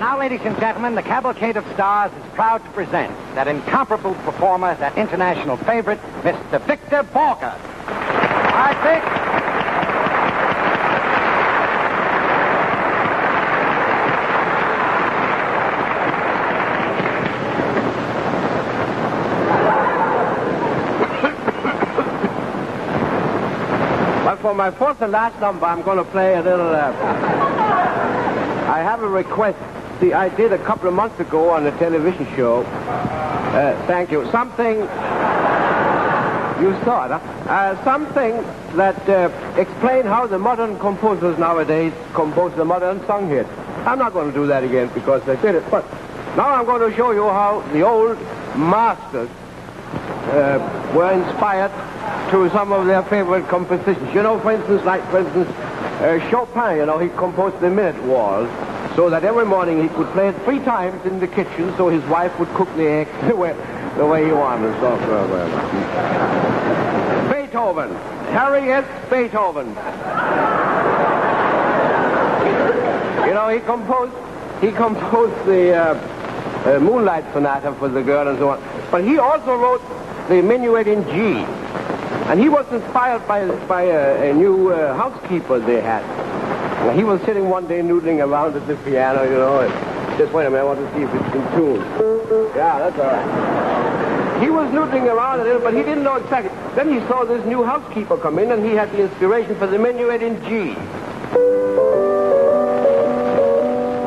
And now, ladies and gentlemen, the Cavalcade of Stars is proud to present that incomparable performer, that international favorite, Mr. Victor Borge. All right, Vic. For my fourth and last number, I'm going to play a little... I have a request. See, I did a couple of months ago on a television show. Thank you. Something... You saw it, huh? Something that explained how the modern composers nowadays compose the modern song hits. I'm not going to do that again because I did it, but now I'm going to show you how the old masters were inspired to some of their favorite compositions. You know, for instance, Chopin, you know, he composed the minute waltz so that every morning he could play it 3 times in the kitchen so his wife would cook the eggs the way he wanted. So, Beethoven, Harry S. Beethoven. You know, he composed the Moonlight Sonata for the girl and so on. But he also wrote the Minuet in G. And he was inspired by a new housekeeper they had. Now, he was sitting one day noodling around at the piano, you know, and just wait a minute, I want to see if it's in tune. Yeah, that's all right. He was noodling around a little, but he didn't know exactly. Then he saw this new housekeeper come in, and he had the inspiration for the Minuet in G.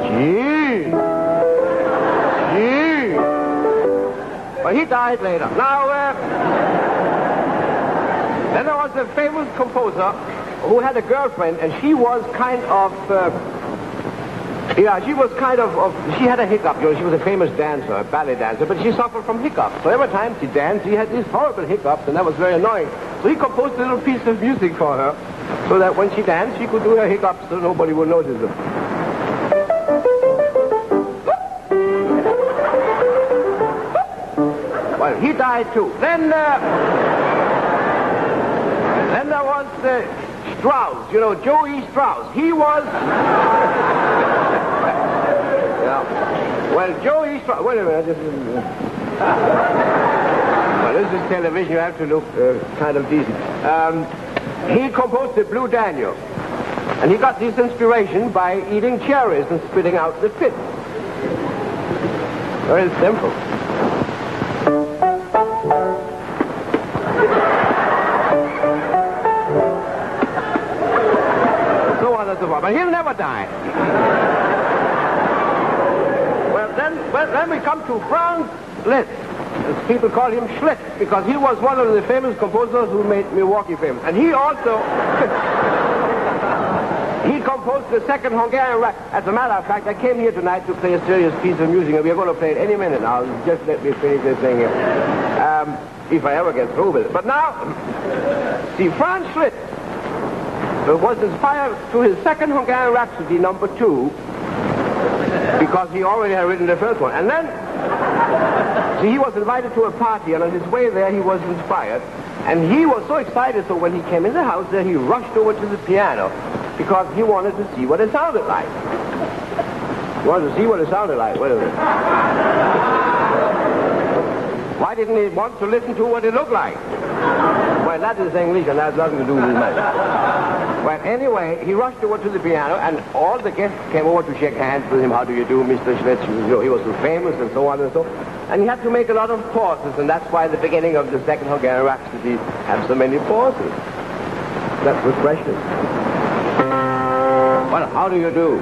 G. But he died later. Now, then there was a famous composer who had a girlfriend, and she was kind of, she had a hiccup. You know, she was a famous dancer, a ballet dancer, but she suffered from hiccups. So every time she danced, she had these horrible hiccups, and that was very annoying. So he composed a little piece of music for her, so that when she danced, she could do her hiccups so nobody would notice them. Well, he died too. Then there was Strauss, you know, Joey Strauss. He was... Yeah. Well, Joey Strauss... Wait a minute. Well, this is television. You have to look kind of decent. He composed the Blue Danube. And he got this inspiration by eating cherries and spitting out the pits. Very simple. But he'll never die. Well, then we come to Franz Liszt. As people call him Schlitz, because he was one of the famous composers who made Milwaukee famous. And he also... he composed the second Hungarian Rap. As a matter of fact, I came here tonight to play a serious piece of music, and we're going to play it any minute now. Just let me finish this thing here. If I ever get through with it. But now, see, Franz Liszt was inspired to his second Hungarian Rhapsody, number 2, because he already had written the first one. And then, see, he was invited to a party, and on his way there, he was inspired. And he was so excited, so when he came in the house there, he rushed over to the piano, because he wanted to see what it sounded like. He wanted to see what it sounded like. Wait a minute. Why didn't he want to listen to what it looked like? Well, that is English, and that has nothing to do with me. Well, anyway, he rushed over to the piano, and all the guests came over to shake hands with him. How do you do, Mr. Schlitz? You know, he was so famous and so on and so. And he had to make a lot of pauses, and that's why the beginning of the second Hungarian Rhapsody have so many pauses. That's refreshing. Well, how do you do?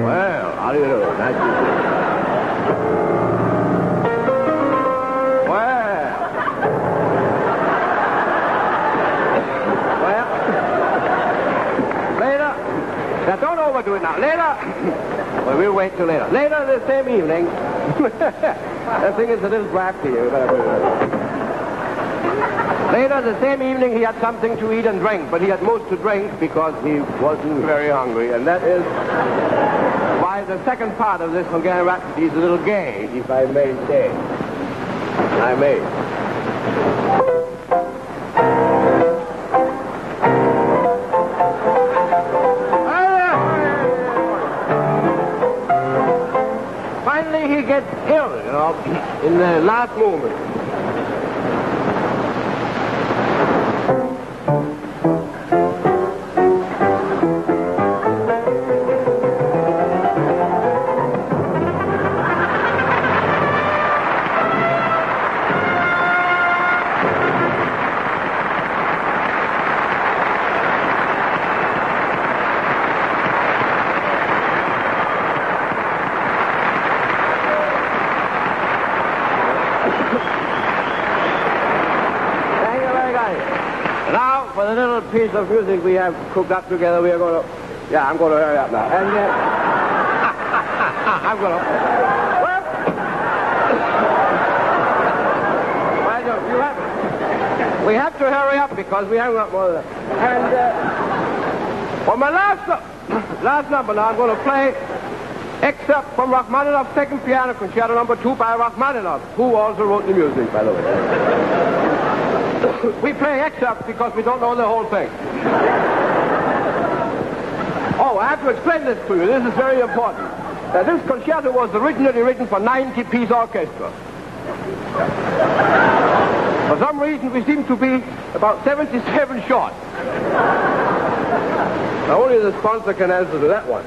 Well, how do you do? Nice to see you. Now, don't overdo it now. Later, well, we'll wait till later. Later the same evening, that thing is a little drafty. Later the same evening, he had something to eat and drink, but he had most to drink because he wasn't very hungry, and that is why the second part of this Hungarian Rhapsody is a little gay, if I may say. I may. now, in the last movement. Now, for the little piece of music we have cooked up together, we are going to... Yeah, I'm going to hurry up now. And I'm going to... Well, we have to hurry up because we haven't got more of that. And for my last number now, I'm going to play excerpt from Rachmaninoff's Second Piano Concerto No. 2 by Rachmaninoff, who also wrote the music, by the way. We play excerpts because we don't know the whole thing. Oh, I have to explain this to you. This is very important. This concerto was originally written for 90-piece orchestra. For some reason, we seem to be about 77 short. Now, only the sponsor can answer to that one.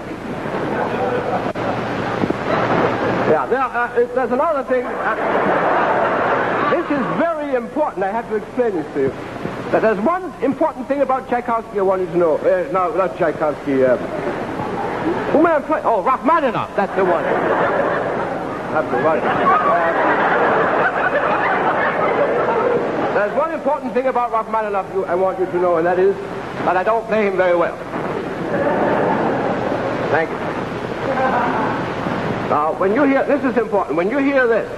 Yeah, there's another thing. This is very important. I have to explain this to you. That there's one important thing about Tchaikovsky I want you to know. No, not Tchaikovsky. Who may I play? Oh, Rachmaninoff. That's the one. That's the one. There's one important thing about Rachmaninoff I want you to know, and that is that I don't play him very well. Thank you. Now, when you hear... This is important. When you hear this...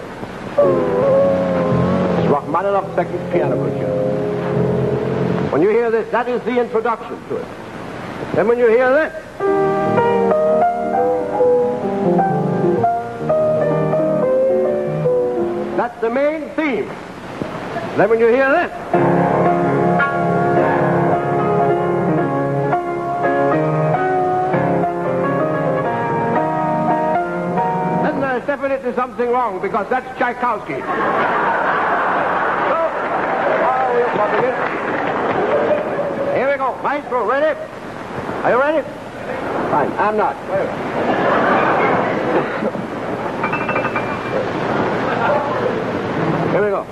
Rachmaninoff's Second Piano Concerto. When you hear this, that is the introduction to it. Then when you hear this, that's the main theme. Then when you hear this, then there's definitely something wrong because that's Tchaikovsky. Here we go. Maestro, ready? Are you ready? Fine. I'm not. Here we go.